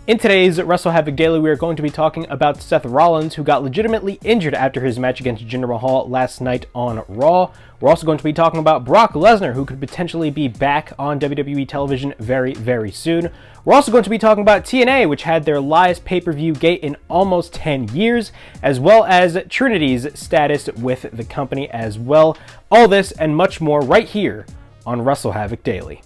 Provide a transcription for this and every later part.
In today's WrestleHavoc Daily, we are going to be talking about Seth Rollins, who got legitimately injured after his match against Jinder Mahal last night on Raw. We're also going to be talking about Brock Lesnar, who could potentially be back on WWE television very, very soon. We're also going to be talking about TNA, which had their live pay-per-view gate in almost 10 years, as well as Trinity's status with the company as well. All this and much more right here on WrestleHavoc Daily.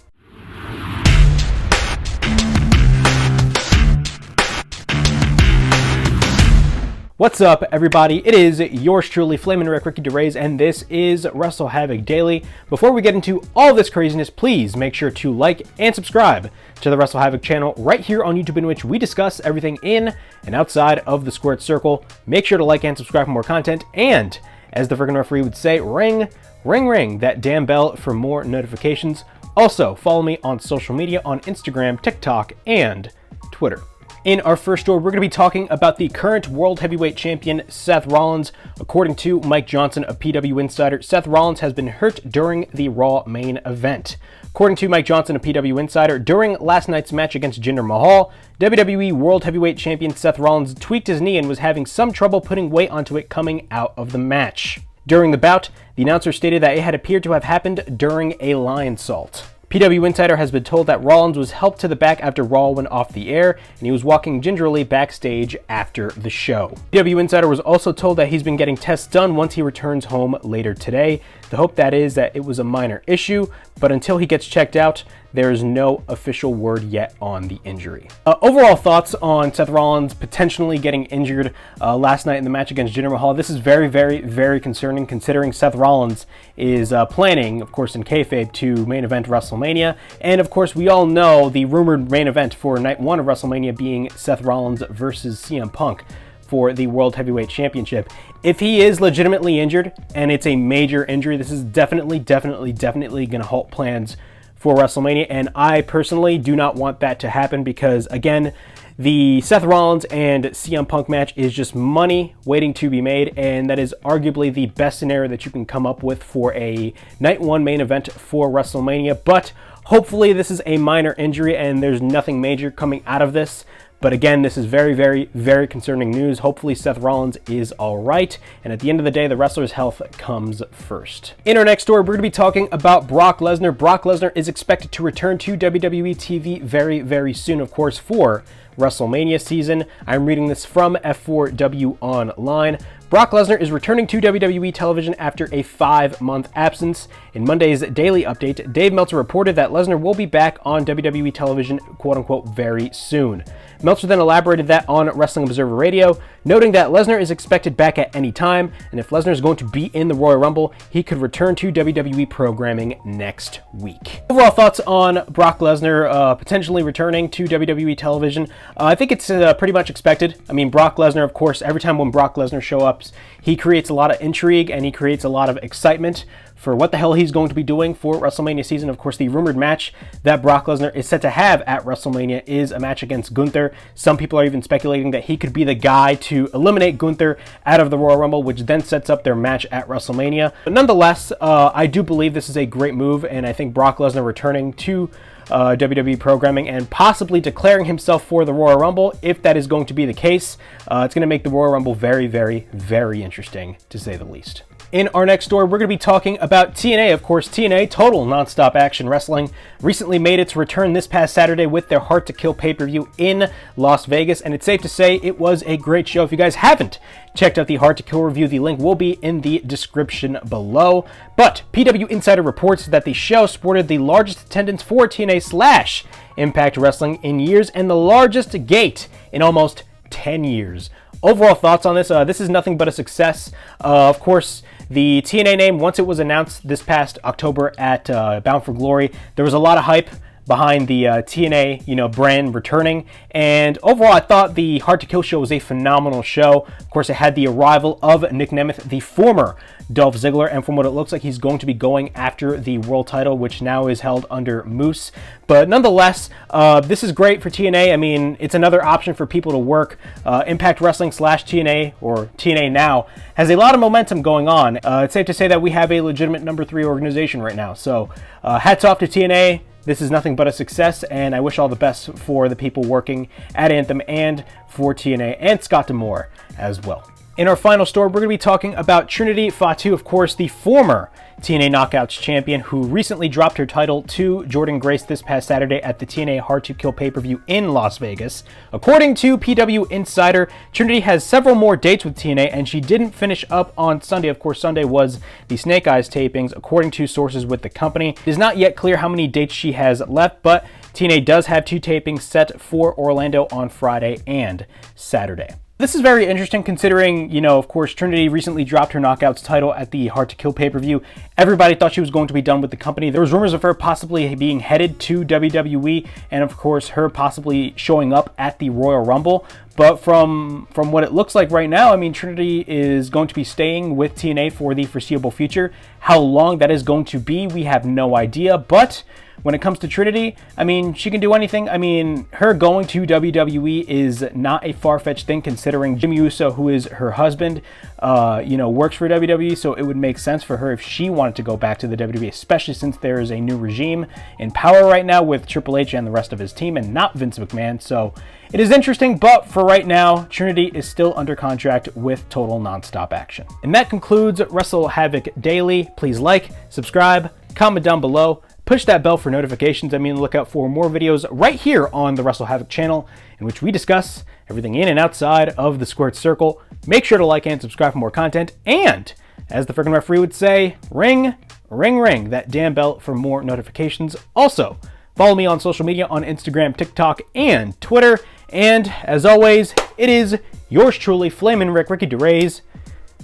What's up, everybody? It is yours truly, Flamin' Rick, Ricky DeRays, and this is WrestleHavoc Daily. Before we get into all this craziness, please make sure to like and subscribe to the WrestleHavoc channel right here on YouTube, in which we discuss everything in and outside of the squared circle. Make sure to like and subscribe for more content, and as the friggin' referee would say, ring, ring, ring that damn bell for more notifications. Also, follow me on social media on Instagram, TikTok, and Twitter. In our first story, we're going to be talking about the current World Heavyweight Champion, Seth Rollins. According to Mike Johnson of PW Insider, Seth Rollins has been hurt during the Raw main event. According to Mike Johnson of PW Insider, during last night's match against Jinder Mahal, WWE World Heavyweight Champion Seth Rollins tweaked his knee and was having some trouble putting weight onto it coming out of the match. During the bout, the announcer stated that it had appeared to have happened during a lion salt. PW Insider has been told that Rollins was helped to the back after Raw went off the air, and he was walking gingerly backstage after the show. PW Insider was also told that he's been getting tests done once he returns home later today. The hope that is that it was a minor issue, but until he gets checked out, there is no official word yet on the injury. Overall thoughts on Seth Rollins potentially getting injured last night in the match against Jinder Mahal. This is very, very, very concerning, considering Seth Rollins is planning, of course, in kayfabe to main event WrestleMania. And of course, we all know the rumored main event for night one of WrestleMania being Seth Rollins versus CM Punk for the World Heavyweight Championship. If he is legitimately injured, and it's a major injury, this is definitely going to halt plans for WrestleMania, and I personally do not want that to happen because, again, the Seth Rollins and CM Punk match is just money waiting to be made, and that is arguably the best scenario that you can come up with for a night one main event for WrestleMania. But hopefully this is a minor injury and there's nothing major coming out of this. But again, this is very, very, very concerning news. Hopefully Seth Rollins is all right. And at the end of the day, the wrestler's health comes first. In our next story, we're going to be talking about Brock Lesnar. Brock Lesnar is expected to return to WWE TV very, very soon, of course, for WrestleMania season. I'm reading this from F4W Online. Brock Lesnar is returning to WWE television after a 5-month absence. In Monday's daily update, Dave Meltzer reported that Lesnar will be back on WWE television, quote-unquote, very soon. Meltzer then elaborated that on Wrestling Observer Radio, noting that Lesnar is expected back at any time, and if Lesnar is going to be in the Royal Rumble, he could return to WWE programming next week. Overall thoughts on Brock Lesnar potentially returning to WWE television. I think it's pretty much expected. I mean, Brock Lesnar, of course, every time when Brock Lesnar shows up, he creates a lot of intrigue and he creates a lot of excitement for what the hell he's going to be doing for WrestleMania season. Of course, the rumored match that Brock Lesnar is set to have at WrestleMania is a match against Gunther. Some people are even speculating that he could be the guy to eliminate Gunther out of the Royal Rumble, which then sets up their match at WrestleMania. But nonetheless, I do believe this is a great move, and I think Brock Lesnar returning to WWE programming and possibly declaring himself for the Royal Rumble, if that is going to be the case, it's going to make the Royal Rumble very, very, very interesting, to say the least. In our next story, we're going to be talking about TNA. Of course, TNA, Total Nonstop Action Wrestling, recently made its return this past Saturday with their Hard To Kill pay-per-view in Las Vegas, and it's safe to say it was a great show. If you guys haven't checked out the Hard To Kill review, the link will be in the description below. But PW Insider reports that the show sported the largest attendance for TNA / Impact Wrestling in years and the largest gate in almost 10 years. Overall thoughts on this, this is nothing but a success. Of course, the TNA name, once it was announced this past October at Bound for Glory, there was a lot of hype behind the TNA, brand returning. And overall, I thought the Hard to Kill show was a phenomenal show. Of course, it had the arrival of Nick Nemeth, the former Dolph Ziggler, and from what it looks like, he's going to be going after the world title, which now is held under Moose. But nonetheless, this is great for TNA. I mean, it's another option for people to work. Impact Wrestling / TNA, or TNA now, has a lot of momentum going on. It's safe to say that we have a legitimate number 3 organization right now. So hats off to TNA. this is nothing but a success, and I wish all the best for the people working at Anthem and for TNA and Scott D'Amore as well. In our final story, we're going to be talking about Trinity Fatu, of course, the former TNA Knockouts champion who recently dropped her title to Jordynne Grace this past Saturday at the TNA Hard To Kill pay-per-view in Las Vegas. According to PW Insider, Trinity has several more dates with TNA, and she didn't finish up on Sunday. Of course, Sunday was the Snake Eyes tapings, according to sources with the company. It is not yet clear how many dates she has left, but TNA does have 2 tapings set for Orlando on Friday and Saturday. This is very interesting considering, you know, of course, Trinity recently dropped her Knockouts title at the Hard To Kill pay-per-view. Everybody thought she was going to be done with the company. There was rumors of her possibly being headed to WWE and, of course, her possibly showing up at the Royal Rumble. But from what it looks like right now, I mean, Trinity is going to be staying with TNA for the foreseeable future. How long that is going to be, we have no idea. But when it comes to Trinity, I mean, she can do anything. I mean, her going to WWE is not a far-fetched thing considering Jimmy Uso, who is her husband, you know, works for WWE. So it would make sense for her if she wanted to go back to the WWE, especially since there is a new regime in power right now with Triple H and the rest of his team and not Vince McMahon. So it is interesting, but for right now, Trinity is still under contract with Total Nonstop Action. And that concludes WrestleHavoc Daily. Please like, subscribe, comment down below, push that bell for notifications. I mean, look out for more videos right here on the WrestleHavoc channel in which we discuss everything in and outside of the squared circle. Make sure to like and subscribe for more content. And as the freaking referee would say, ring, ring, ring that damn bell for more notifications. Also, follow me on social media on Instagram, TikTok, and Twitter. And as always, it is yours truly, Flamin' Ricky DeRays,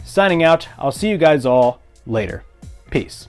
signing out. I'll see you guys all later. Peace.